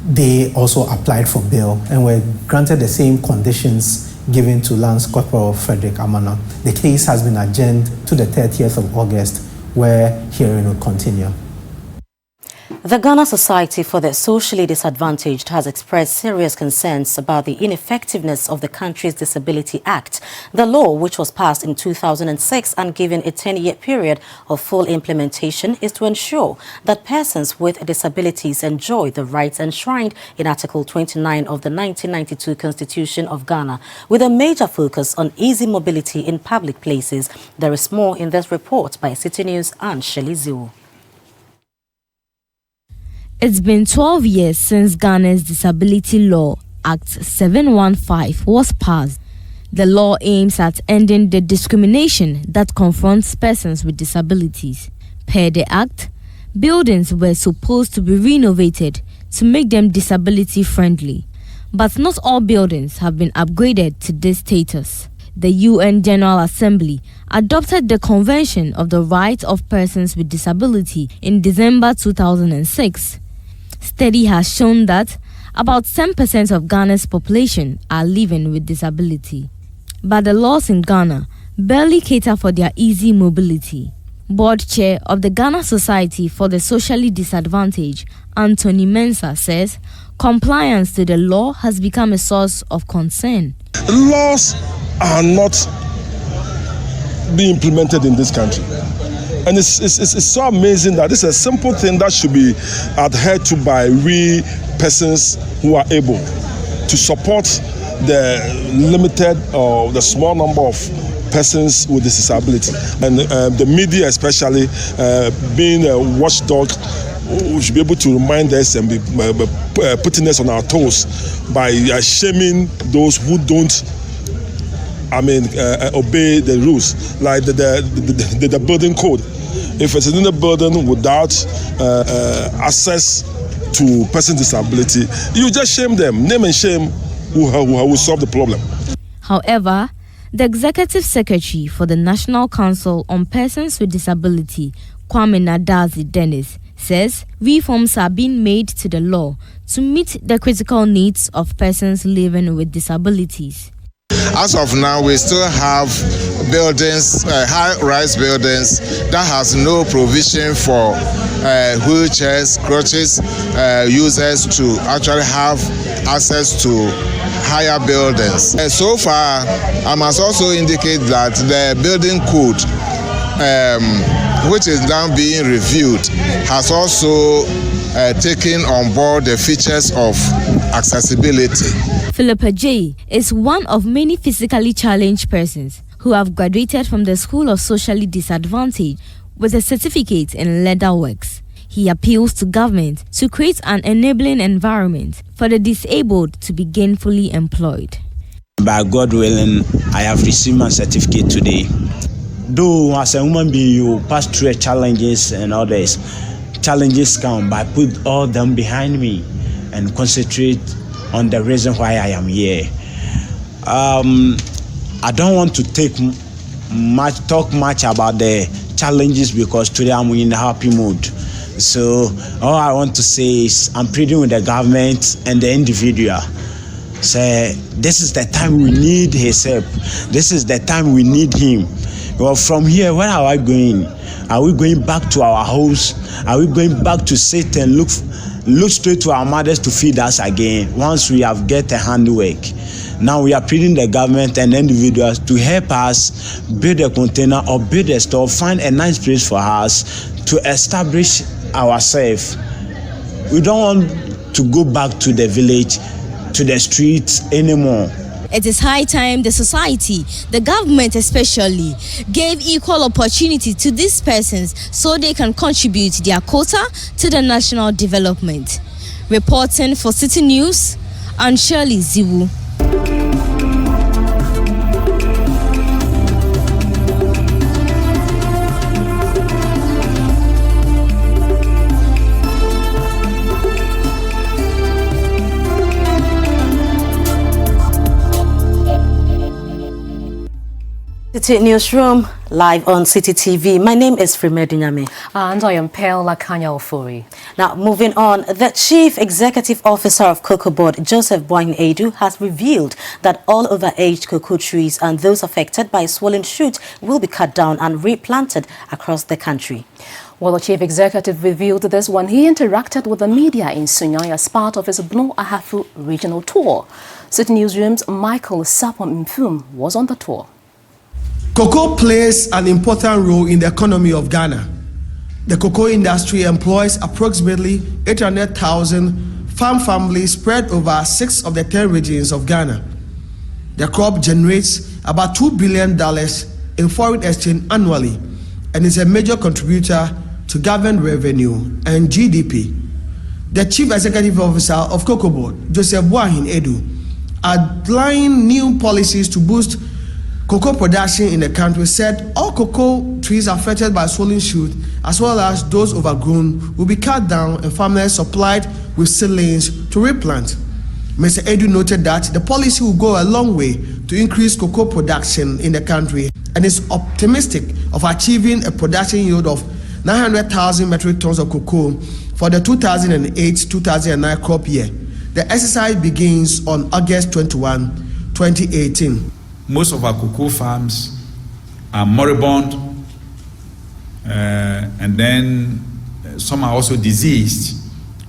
S5: They also applied for bail and were granted the same conditions given to Lance Corporal Frederick Amano. The case has been adjourned to the 30th of August, where hearing will continue.
S1: The Ghana Society for the Socially Disadvantaged has expressed serious concerns about the ineffectiveness of the country's Disability Act. The law, which was passed in 2006 and given a 10-year period of full implementation, is to ensure that persons with disabilities enjoy the rights enshrined in Article 29 of the 1992 Constitution of Ghana, with a major focus on easy mobility in public places. There is more in this report by Citi News and Shelley Ziu.
S6: It's been 12 years since Ghana's Disability Law Act 715 was passed. The law aims at ending the discrimination that confronts persons with disabilities. Per the Act, buildings were supposed to be renovated to make them disability friendly. But not all buildings have been upgraded to this status. The UN General Assembly adopted the Convention of the Rights of Persons with Disability in December 2006. Study has shown that about 10% of Ghana's population are living with disability. But the laws in Ghana barely cater for their easy mobility. Board Chair of the Ghana Society for the Socially Disadvantaged, Anthony Mensah, says compliance to the law has become a source of concern.
S12: Laws are not being implemented in this country. And it's so amazing that this is a simple thing that should be adhered to by we persons who are able to support the limited or the small number of persons with disability. And the media especially, being a watchdog, we should be able to remind us and be putting us on our toes by shaming those who don't obey the rules, like the building code. If it's in the building without access to person disability, you just shame them. Name and shame who will solve the problem.
S6: However, the Executive Secretary for the National Council on Persons with Disability, Kwame Nadazi Dennis, says reforms are being made to the law to meet the critical needs of persons living with disabilities.
S8: As of now, we still have buildings, high-rise buildings that has no provision for wheelchairs, crutches, users to actually have access to higher buildings. So far, I must also indicate that the building code, which is now being reviewed, has also taken on board the features of accessibility.
S6: Philippa J. is one of many physically challenged persons who have graduated from the School of Socially Disadvantaged with a certificate in leather works. He appeals to government to create an enabling environment for the disabled to be gainfully employed.
S9: By God willing, I have received my certificate today. Though as a human being, you pass through challenges and others. Challenges come, but I put all them behind me and concentrate on the reason why I am here. I don't want to talk much about the challenges because today I'm in a happy mood. So all I want to say is I'm pleading with the government and the individual. Say this is the time we need his help. This is the time we need him. Well, from here, where are we going? Are we going back to our house? Are we going back to sit and look straight to our mothers to feed us again once we have get a handwork? Now we are pleading the government and individuals to help us build a container or build a store, find a nice place for us to establish ourselves. We don't want to go back to the village, to the streets anymore.
S6: It is high time the society, the government especially, gave equal opportunity to these persons so they can contribute their quota to the national development. Reporting for Citi News, I'm Shirley Ziwu.
S1: Citi Newsroom, live on Citi TV. My name is Fremedu Nyame.
S2: And I am Pearl Lakanya Ofori.
S1: Now, moving on, the Chief Executive Officer of Cocoa Board, Joseph Boahin Edu, has revealed that all overaged cocoa trees and those affected by swollen shoots will be cut down and replanted across the country.
S2: Well, the Chief Executive revealed this when he interacted with the media in Sunyani as part of his Bno Ahafu regional tour. Citi Newsroom's Michael Sapon Mfum was on the tour.
S10: Cocoa plays an important role in the economy of Ghana. The cocoa industry employs approximately 800,000 farm families spread over 6 of the 10 regions of Ghana. The crop generates about $2 billion in foreign exchange annually and is a major contributor to government revenue and GDP. The Chief Executive Officer of Cocoa Board, Joseph Boahin Edu, outlined new policies to boost cocoa production in the country, said all cocoa trees affected by swollen shoot, as well as those overgrown, will be cut down and farmers supplied with seedlings to replant. Mr. Edu noted that the policy will go a long way to increase cocoa production in the country and is optimistic of achieving a production yield of 900,000 metric tons of cocoa for the 2008-2009 crop year. The exercise begins on August 21, 2018.
S11: Most of our cocoa farms are moribund, and then some are also diseased.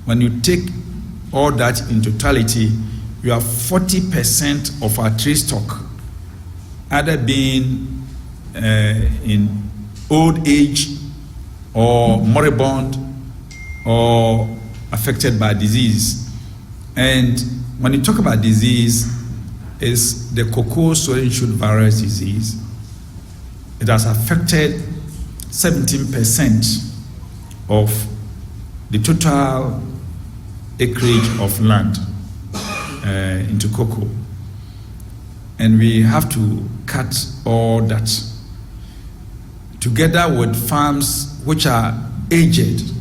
S11: When you take all that in totality, you have 40% of our tree stock either being in old age or moribund or affected by disease. And when you talk about disease, is the cocoa swollen shoot virus disease. It has affected 17% of the total acreage of land into cocoa. And we have to cut all that. Together with farms which are aged.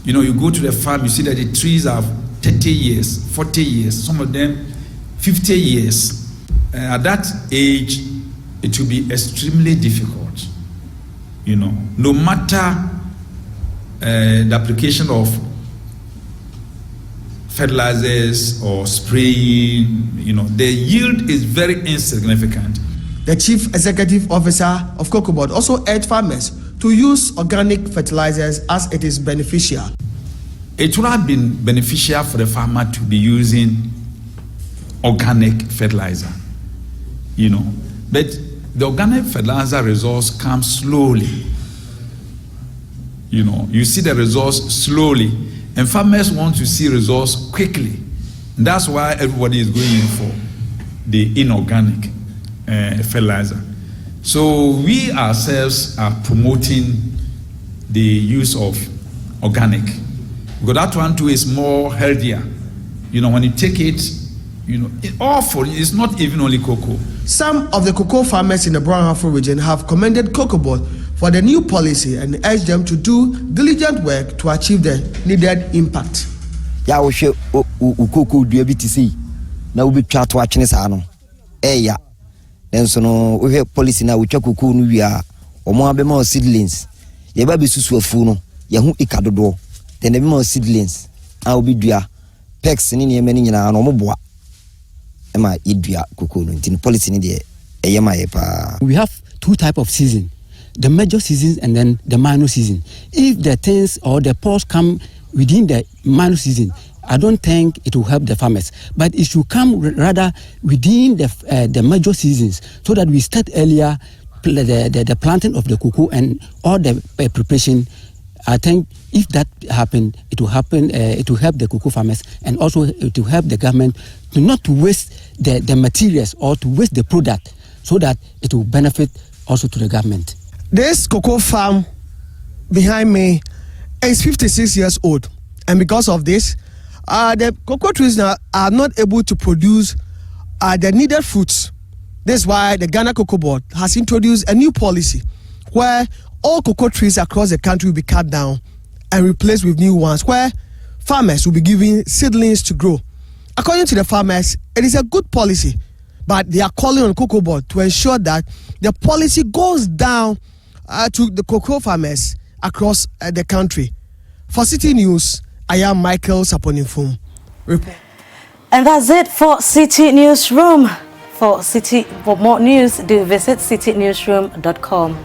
S11: You know, you go to the farm, you see that the trees are 30 years, 40 years, some of them 50 years. At that age, it will be extremely difficult, you know, no matter the application of fertilizers or spraying, you know, the yield is very insignificant.
S10: The Chief Executive Officer of Cocoa Board also urged farmers to use organic fertilizers as it is beneficial.
S11: It would have been beneficial for the farmer to be using organic fertilizer, you know, but the organic fertilizer results come slowly. You know, you see the results slowly, and farmers want to see results quickly. And that's why everybody is going in for the inorganic fertilizer. So we ourselves are promoting the use of organic, because that one too is more healthier. You know, when you take it, you know, it's not even only cocoa.
S10: Some of the cocoa farmers in the Brown Afro region have commended Cocoa Board for the new policy and urged them to do diligent work to achieve the needed impact.
S13: Ya wo hwe cocoa dua bi tisi na wo betwa to atwene saa no ya enso no wo hwe policy na wo twa cocoa no wia omo abema seedlings ye ba besusu afu no ye hu ikadodo then abema seedlings a wo bidua pex ni ne mani nyina no mo boa ema idua cocoa no tin policy ni de eyema ye pa.
S15: We have two type of season, the major seasons and then the minor season. If the things or the pause come within the minor season, I don't think it will help the farmers, but it should come rather within the major seasons, so that we start earlier the planting of the cocoa and all the preparation. I think if that happen, it will happen. It will help the cocoa farmers, and also it will help the government to not to waste the materials or to waste the product, so that it will benefit also to the government.
S10: This cocoa farm behind me is 56 years old, and because of this, the cocoa trees now are not able to produce the needed fruits. That's why the Ghana Cocoa Board has introduced a new policy where all cocoa trees across the country will be cut down and replaced with new ones, where farmers will be given seedlings to grow. According to the farmers, it is a good policy But they are calling on Cocoa Board to ensure that the policy goes down to the cocoa farmers across the country. For Citi News, I am Michael Saponifum.
S1: And that's it for Citi Newsroom. For more news, do visit citinewsroom.com.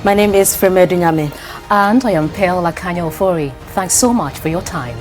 S1: My name is Fremedu Nyame.
S2: And I am Pearl Lakanya Ofori. Thanks so much for your time.